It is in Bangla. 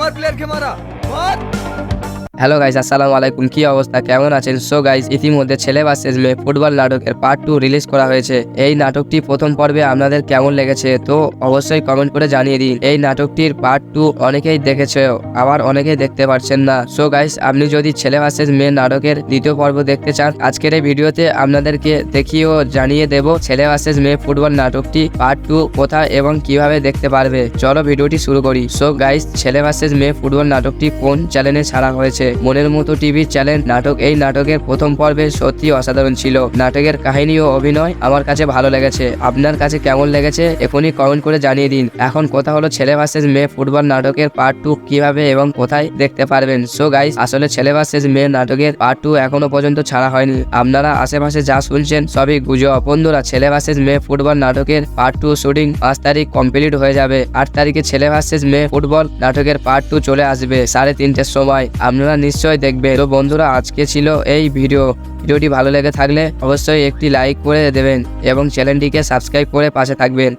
আমার প্লেয়ারকে মারা মার। হ্যালো গাইস, আসসালামু আলাইকুম। কি অবস্থা, কেমন আছেন? সো গাইস, ইতিমধ্যে ছেলে ভার্সেস মেয়ে ফুটবল নাটকের পার্ট 2 রিলিজ করা হয়েছে। এই নাটকটি প্রথম পর্বে আপনাদের কেমন লেগেছে তো অবশ্যই কমেন্ট করে জানিয়ে দিন। এই নাটকটির পার্ট 2 অনেকেই দেখেছে, আবার অনেকেই দেখতে পারছেন না। সো গাইস, আপনি যদি ছেলে ভার্সেস মেয়ে নাটকের দ্বিতীয় পর্ব দেখতে চান, আজকের এই ভিডিওতে আপনাদেরকে দেখিয়েও জানিয়ে দেব ছেলে ভার্সেস মেয়ে ফুটবল নাটকটি পার্ট 2 কোথায় এবং কিভাবে দেখতে পারবে। চলো ভিডিওটি শুরু করি। সো গাইস, ছেলে ভার্সেস মেয়ে ফুটবল নাটকটি কোন চ্যানেলে ছাড়া হয়েছে? মনের মতো টিভি চ্যানেল নাটক। এই নাটকের প্রথম পর্বে সত্যি অসাধারণ ছিল। নাটকের কাহিনী ও অভিনয় আমার কাছে ভালো লেগেছে। আপনার কাছে কেমন লেগেছে এখনই কমেন্ট করে জানিয়ে দিন। এখন কথা হলো ছেলে ভার্সেস মেয়ে ফুটবল নাটকের পার্ট 2 কিভাবে এবং কোথায় দেখতে পারবেন। সো গাইস, আসলে ছেলে ভার্সেস মেয়ে নাটকের পার্ট 2 এখনো পর্যন্ত ছাড়া হয়নি। আপনারা আশেপাশে যা শুনছেন সবই গুজব। বন্ধুরা, ছেলে ভার্সেস মেয়ে ফুটবল নাটকের পার্ট 2 শুটিং 5 তারিখ কমপ্লিট হয়ে যাবে। 8 তারিখে ছেলে ভার্সেস মেয়ে ফুটবল নাটকের পার্ট 2 চলে আসবে 3:30টার সময়। আপনারা নিশ্চয়ই দেখবে। তো বন্ধুরা, আজকে ছিল এই ভিডিওটি ভালো লেগে থাকলে অবশ্যই একটি লাইক করে দেবেন এবং চ্যানেলটিকে সাবস্ক্রাইব করে পাশে থাকবেন।